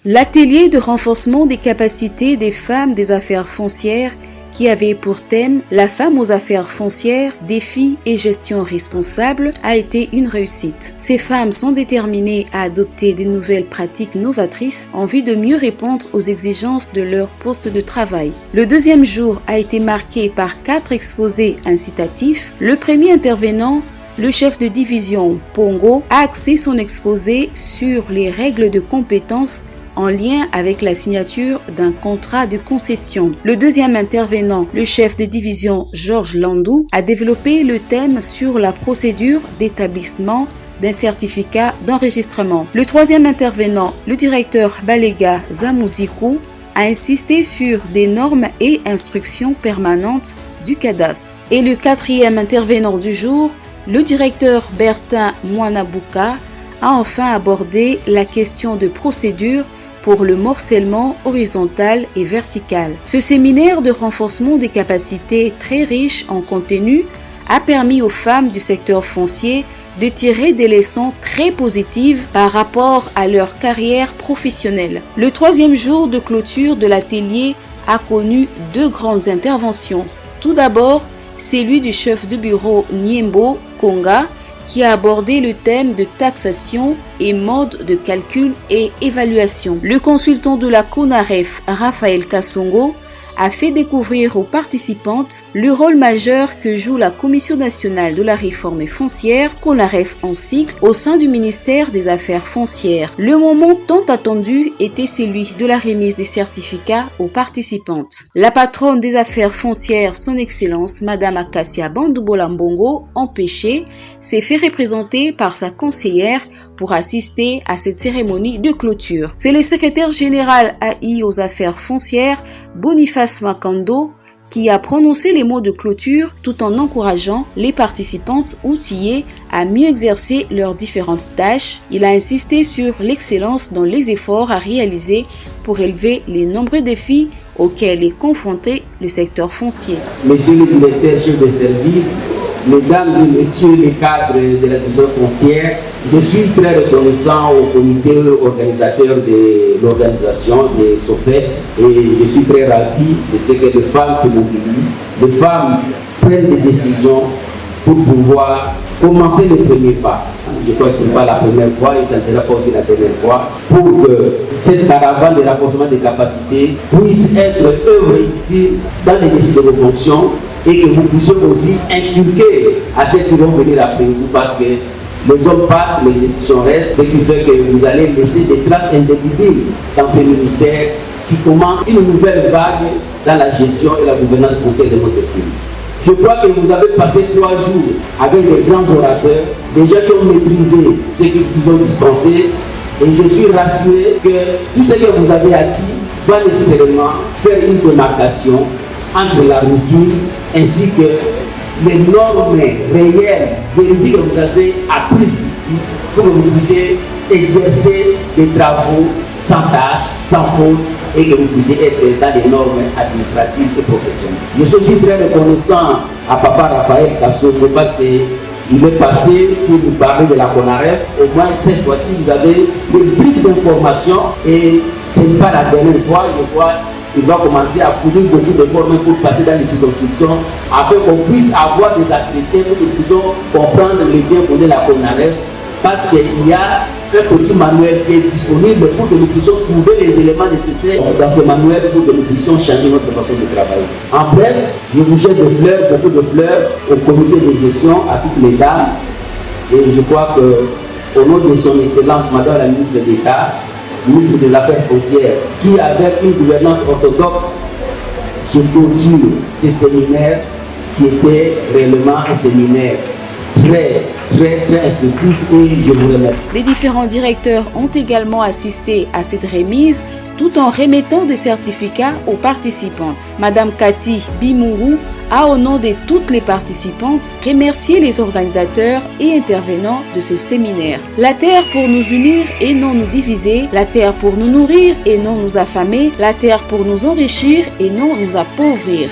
L'atelier de renforcement des capacités des femmes des affaires foncières qui avait pour thème la femme aux affaires foncières, défis et gestion responsable a été une réussite. Ces femmes sont déterminées à adopter des nouvelles pratiques novatrices en vue de mieux répondre aux exigences de leur poste de travail. Le deuxième jour a été marqué par 4 exposés incitatifs. Le premier intervenant, le chef de division Pongo, a axé son exposé sur les règles de compétence en lien avec la signature d'un contrat de concession. Le deuxième intervenant, le chef de division Georges Landou, a développé le thème sur la procédure d'établissement d'un certificat d'enregistrement. Le troisième intervenant, le directeur Balega Zamuziku, a insisté sur des normes et instructions permanentes du cadastre. Et le quatrième intervenant du jour, le directeur Bertin Mouanabuka, a enfin abordé la question de procédure pour le morcellement horizontal et vertical. Ce séminaire de renforcement des capacités très riche en contenu a permis aux femmes du secteur foncier de tirer des leçons très positives par rapport à leur carrière professionnelle. Le troisième jour de clôture de l'atelier a connu 2 grandes interventions. Tout d'abord, celui du chef de bureau Niembo Konga, qui a abordé le thème de taxation et mode de calcul et évaluation. Le consultant de la CONAREF, Raphaël Kassongo, a fait découvrir aux participantes le rôle majeur que joue la Commission nationale de la réforme foncière, CONAREF en cycle, au sein du ministère des Affaires foncières. Le moment tant attendu était celui de la remise des certificats aux participantes. La patronne des affaires foncières, son Excellence, Madame Akassia Bandoubolambongo, empêchée, s'est fait représenter par sa conseillère pour assister à cette cérémonie de clôture. C'est le secrétaire général AI aux affaires foncières, Boniface Makando, qui a prononcé les mots de clôture tout en encourageant les participantes outillées à mieux exercer leurs différentes tâches. Il a insisté sur l'excellence dans les efforts à réaliser pour élever les nombreux défis auxquels est confronté le secteur foncier. Messieurs les directeurs, chefs de service, mesdames et messieurs les cadres de la division foncière, je suis très reconnaissant au comité organisateur de l'organisation des SOFET et je suis très ravi de ce que les femmes se mobilisent. Les femmes prennent des décisions pour pouvoir commencer le premier pas. Je crois que ce n'est pas la première fois et ça ne sera pas aussi la dernière fois pour que cette caravane de renforcement des capacités puisse être œuvre utile dans les décisions de vos fonctions et que vous puissiez aussi inculquer à ceux qui vont venir après vous parce que les hommes passent, les décisions restent, ce qui fait que vous allez laisser des traces indélébiles dans ces ministères qui commencent une nouvelle vague dans la gestion et la gouvernance foncière de notre pays. Je crois que vous avez passé 3 jours avec des grands orateurs, des gens qui ont maîtrisé ce qu'ils vous ont dispensé et je suis rassuré que tout ce que vous avez acquis va nécessairement faire une démarcation entre la routine ainsi que les normes réelles, véridiques que vous avez apprises ici pour que vous puissiez exercer des travaux sans tâche, sans faute et que vous puissiez être dans les normes administratives et professionnelles. Je suis aussi très reconnaissant à Papa Raphaël Kassongo parce qu'il est passé pour nous parler de la CONAREF. Au moins cette fois-ci, vous avez des briques d'informations et ce n'est pas la dernière fois, je crois. Il va commencer à fournir beaucoup de formes pour passer dans les circonscriptions afin qu'on puisse avoir des entretiens pour que nous puissions comprendre les biens fondés de la CONAREF parce qu'il y a un petit manuel qui est disponible pour que nous puissions trouver les éléments nécessaires dans ce manuel pour que nous puissions changer notre façon de travailler. En bref, je vous jette des fleurs, beaucoup de fleurs au comité de gestion, à toutes les dames et je crois que au nom de son Excellence Madame la ministre d'État, ministre des Affaires foncières, qui avec une gouvernance orthodoxe, je clôture ces séminaires qui étaient réellement un séminaire très instructif et je vous remercie. Les différents directeurs ont également assisté à cette remise tout en remettant des certificats aux participantes. Madame Cathy Bimourou a, au nom de toutes les participantes, remercié les organisateurs et intervenants de ce séminaire. La terre pour nous unir et non nous diviser, la terre pour nous nourrir et non nous affamer, la terre pour nous enrichir et non nous appauvrir.